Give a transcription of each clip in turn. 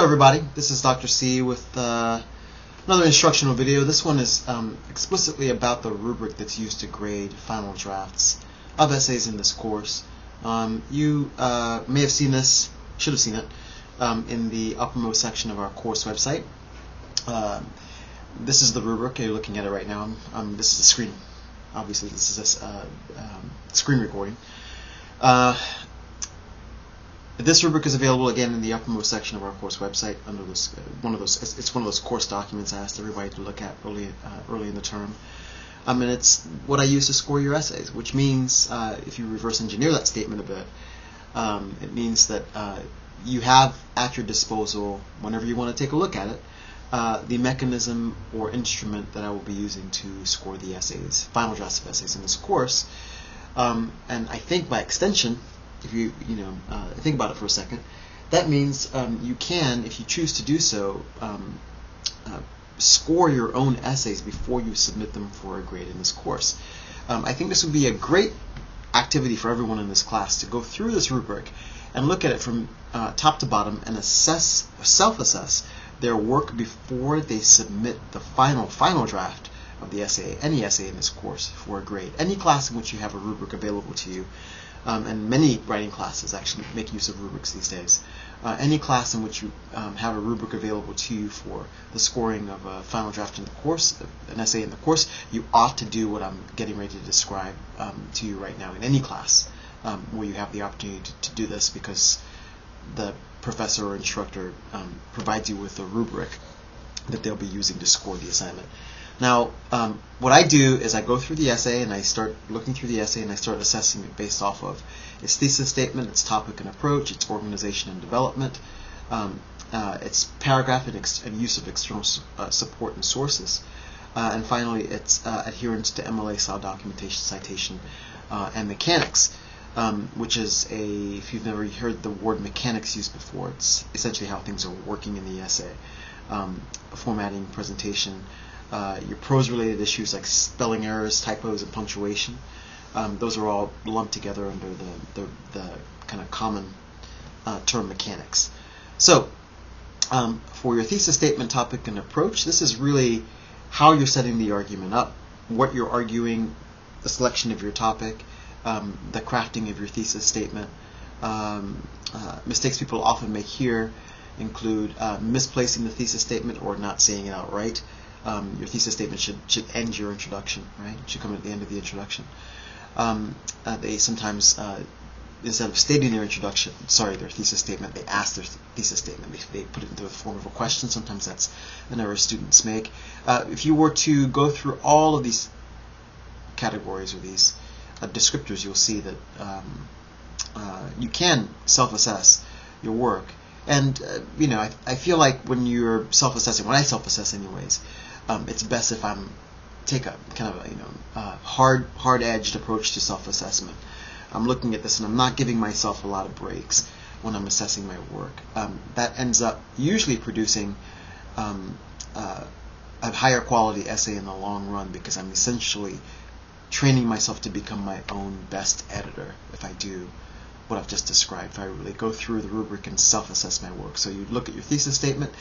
everybody, this is Dr. C with another instructional video. This one is explicitly about the rubric that's used to grade final drafts of essays in this course. You may have seen this, should have seen it, in the uppermost section of our course website. This is the rubric. You're looking at it right now. This is a screen. Obviously, this is a screen recording. This rubric is available again in the uppermost section of our course website under this it's one of those course documents I asked everybody to look at early in the term. And it's what I use to score your essays, which means if you reverse engineer that statement a bit, it means that you have at your disposal, whenever you want to take a look at it, the mechanism or instrument that I will be using to score the essays, final drafts of essays in this course. And I think by extension, if you think about it for a second, that means you can, if you choose to do so, score your own essays before you submit them for a grade in this course. I think this would be a great activity for everyone in this class to go through this rubric and look at it from top to bottom and self-assess their work before they submit the final draft of the essay, any essay in this course, for a grade. Any class in which you have a rubric available to you, and many writing classes actually make use of rubrics these days. Any class in which you have a rubric available to you for the scoring of a final draft in the course, an essay in the course, you ought to do what I'm getting ready to describe to you right now in any class where you have the opportunity to do this, because the professor or instructor provides you with a rubric that they'll be using to score the assignment. Now, what I do is I go through the essay and I start looking through the essay and I start assessing it based off of its thesis statement, its topic and approach, its organization and development, its paragraph and use of external support and sources, and finally its adherence to MLA style documentation, citation, and mechanics, which is if you've never heard the word mechanics used before, it's essentially how things are working in the essay, formatting, presentation, your prose-related issues like spelling errors, typos, and punctuation. Those are all lumped together under the kind of common term mechanics. So, for your thesis statement, topic, and approach, this is really how you're setting the argument up, what you're arguing, the selection of your topic, the crafting of your thesis statement. Mistakes people often make here include misplacing the thesis statement or not saying it outright. Your thesis statement should end your introduction, right? It should come at the end of the introduction. They sometimes, instead of stating their thesis statement, they ask their thesis statement. They put it into the form of a question. Sometimes that's an error students make. If you were to go through all of these categories or these descriptors, you'll see that you can self-assess your work. And I feel like when you're self-assessing, when I self-assess anyways, it's best if I'm take a kind of hard-edged approach to self-assessment. I'm looking at this and I'm not giving myself a lot of breaks when I'm assessing my work. That ends up usually producing a higher quality essay in the long run, because I'm essentially training myself to become my own best editor if I do what I've just described, if I really go through the rubric and self-assess my work. So you look at your thesis statement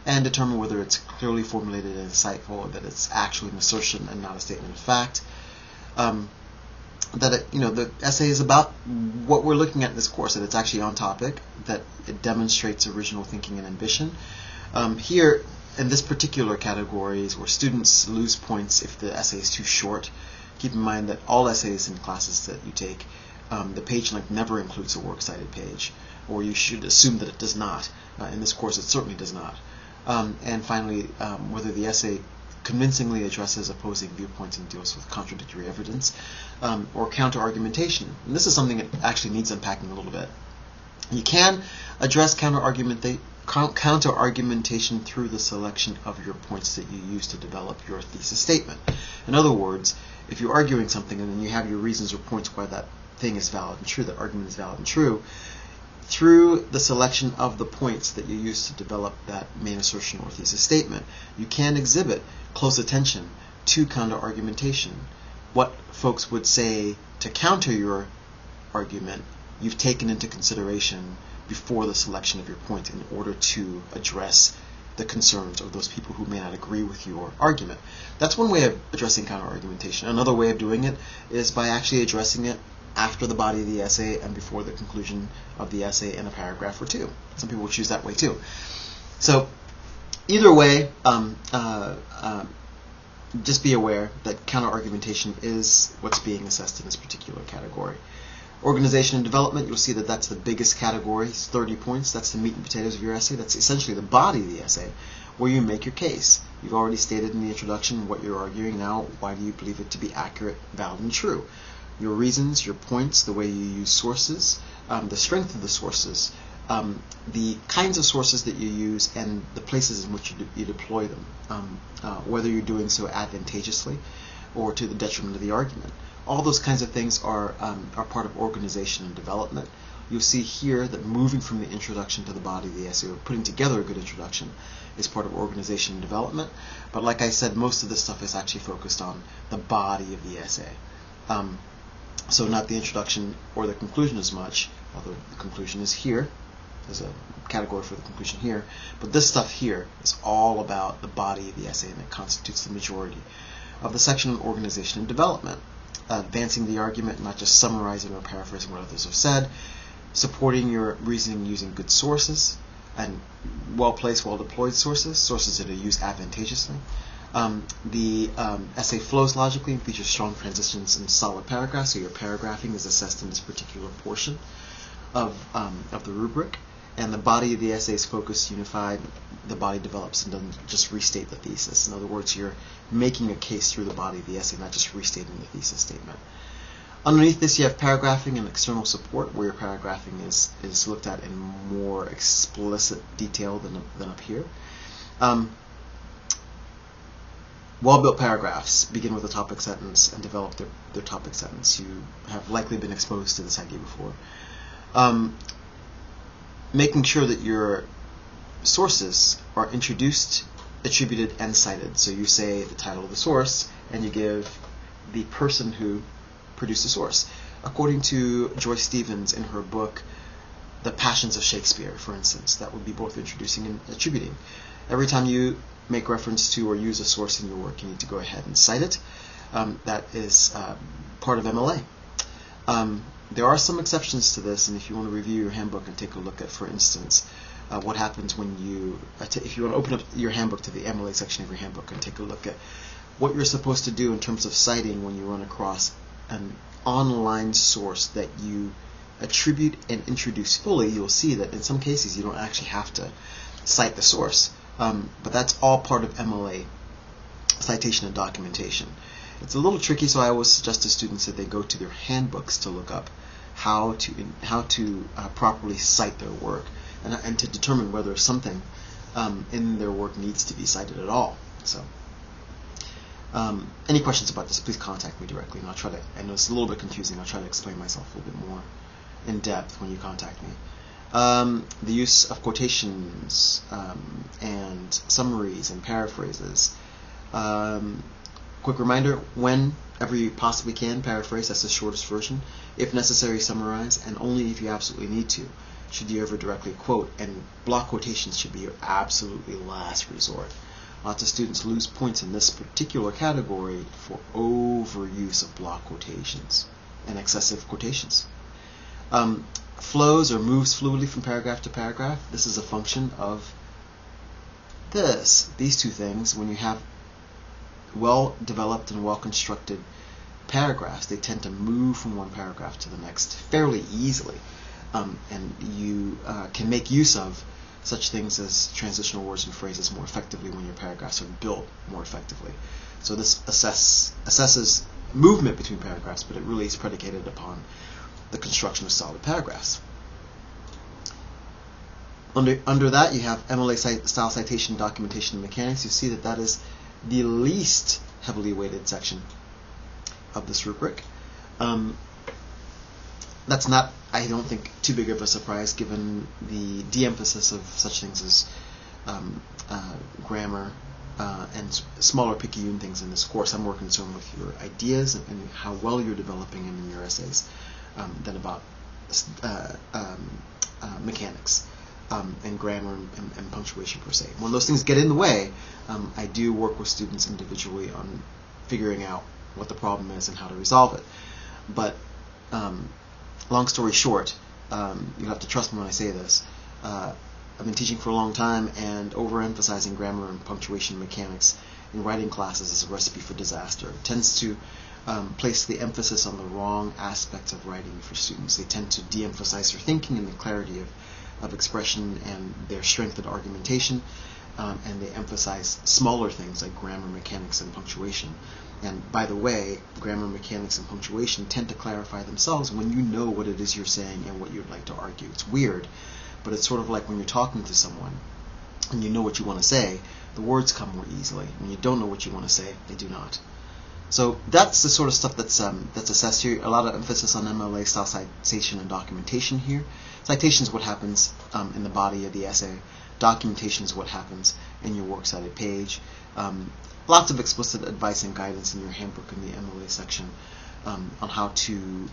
and determine whether it's clearly formulated and insightful, or that it's actually an assertion and not a statement of fact. That the essay is about what we're looking at in this course, that it's actually on topic, that it demonstrates original thinking and ambition. Here, in this particular category, is where students lose points if the essay is too short. Keep in mind that all essays in classes that you take, the page length never includes a works cited page, or you should assume that it does not. In this course, it certainly does not. And finally, whether the essay convincingly addresses opposing viewpoints and deals with contradictory evidence, or counter-argumentation. And this is something that actually needs unpacking a little bit. You can address counter-argumentation through the selection of your points that you use to develop your thesis statement. In other words, if you're arguing something and then you have your reasons or points why that thing is valid and true, that argument is valid and true, through the selection of the points that you use to develop that main assertion or thesis statement, you can exhibit close attention to counter-argumentation. What folks would say to counter your argument, you've taken into consideration before the selection of your point in order to address the concerns of those people who may not agree with your argument. That's one way of addressing counter-argumentation. Another way of doing it is by actually addressing it after the body of the essay and before the conclusion of the essay in a paragraph or two. Some people choose that way too. So either way, just be aware that counter-argumentation is what's being assessed in this particular category. Organization and development, you'll see that that's the biggest category. It's 30 points. That's the meat and potatoes of your essay. That's essentially the body of the essay, where you make your case. You've already stated in the introduction what you're arguing. Now, why do you believe it to be accurate, valid, and true? Your reasons, your points, the way you use sources, the strength of the sources, the kinds of sources that you use, and the places in which you deploy them, whether you're doing so advantageously or to the detriment of the argument. All those kinds of things are part of organization and development. You'll see here that moving from the introduction to the body of the essay, or putting together a good introduction, is part of organization and development. But like I said, most of this stuff is actually focused on the body of the essay. So not the introduction or the conclusion as much, although the conclusion is here. There's a category for the conclusion here. But this stuff here is all about the body of the essay, and it constitutes the majority of the section on organization and development. Advancing the argument, not just summarizing or paraphrasing what others have said, supporting your reasoning using good sources, and well-placed, well-deployed sources that are used advantageously. The essay flows logically and features strong transitions and solid paragraphs, so your paragraphing is assessed in this particular portion of the rubric. And the body of the essay is focused, unified. The body develops and doesn't just restate the thesis. In other words, you're making a case through the body of the essay, not just restating the thesis statement. Underneath this, you have paragraphing and external support, where your paragraphing is looked at in more explicit detail than up here. Well-built paragraphs begin with a topic sentence and develop their topic sentence. You have likely been exposed to this idea before. Making sure that your sources are introduced, attributed, and cited. So you say the title of the source, and you give the person who produced the source. According to Joyce Stevens in her book, The Passions of Shakespeare, for instance, that would be both introducing and attributing. Every time you make reference to or use a source in your work, you need to go ahead and cite it. That is part of MLA. There are some exceptions to this, and if you want to review your handbook and take a look at, for instance, what happens when you, if you want to open up your handbook to the MLA section of your handbook and take a look at what you're supposed to do in terms of citing when you run across an online source that you attribute and introduce fully, you'll see that in some cases you don't actually have to cite the source. But that's all part of MLA, citation and documentation. It's a little tricky, so I always suggest to students that they go to their handbooks to look up how to properly cite their work and to determine whether something in their work needs to be cited at all. So, any questions about this, please contact me directly, and I'll try to. I know it's a little bit confusing. I'll try to explain myself a little bit more in depth when you contact me. The use of quotations and summaries and paraphrases. Quick reminder, whenever you possibly can, paraphrase. That's the shortest version. If necessary, summarize, and only if you absolutely need to should you ever directly quote, and block quotations should be your absolutely last resort. Lots of students lose points in this particular category for overuse of block quotations and excessive quotations. Flows or moves fluidly from paragraph to paragraph. This is a function of these two things. When you have well-developed and well-constructed paragraphs, they tend to move from one paragraph to the next fairly easily, and you can make use of such things as transitional words and phrases more effectively when your paragraphs are built more effectively. So this assesses movement between paragraphs, but it really is predicated upon the construction of solid paragraphs. Under that, you have MLA style citation, documentation, and mechanics. You see that that is the least heavily weighted section of this rubric. That's not, I don't think, too big of a surprise given the de-emphasis of such things as grammar and smaller picayune things in this course. I'm more concerned with your ideas and how well you're developing them in your essays than about mechanics and grammar and punctuation per se. When those things get in the way, I do work with students individually on figuring out what the problem is and how to resolve it. But long story short, you have to trust me when I say this. I've been teaching for a long time, and overemphasizing grammar and punctuation mechanics in writing classes is a recipe for disaster. It tends to place the emphasis on the wrong aspects of writing for students. They tend to de-emphasize their thinking and the clarity of expression and their strength in argumentation, and they emphasize smaller things like grammar, mechanics, and punctuation. And by the way, grammar, mechanics, and punctuation tend to clarify themselves when you know what it is you're saying and what you'd like to argue. It's weird, but it's sort of like when you're talking to someone and you know what you want to say, the words come more easily. When you don't know what you want to say, they do not. So that's the sort of stuff that's assessed here. A lot of emphasis on MLA style citation and documentation here. Citation is what happens in the body of the essay. Documentation is what happens in your works cited page. Lots of explicit advice and guidance in your handbook in the MLA section on how to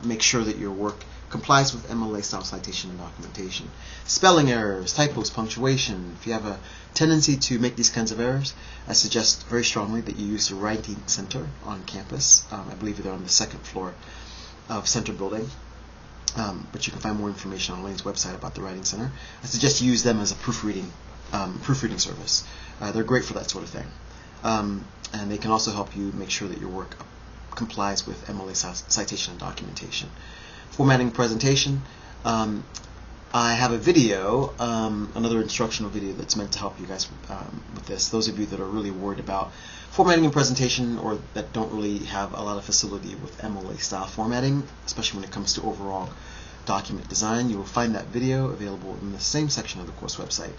make sure that your work complies with MLA style citation and documentation. Spelling errors, typos, punctuation. If you have a tendency to make these kinds of errors, I suggest very strongly that you use the Writing Center on campus. I believe they're on the second floor of Center Building. But you can find more information on Lane's website about the Writing Center. I suggest you use them as a proofreading service. They're great for that sort of thing. And they can also help you make sure that your work complies with MLA citation and documentation. Formatting presentation. I have a video, another instructional video that's meant to help you guys with this. Those of you that are really worried about formatting and presentation, or that don't really have a lot of facility with MLA style formatting, especially when it comes to overall document design, you will find that video available in the same section of the course website.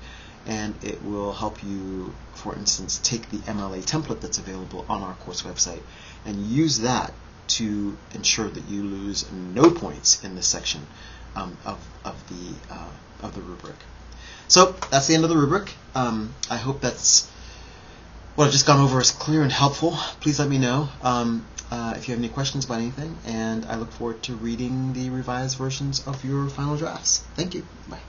And it will help you, for instance, take the MLA template that's available on our course website and use that to ensure that you lose no points in this section of the rubric. So that's the end of the rubric. I hope that's what I've just gone over is clear and helpful. Please let me know if you have any questions about anything, and I look forward to reading the revised versions of your final drafts. Thank you. Bye.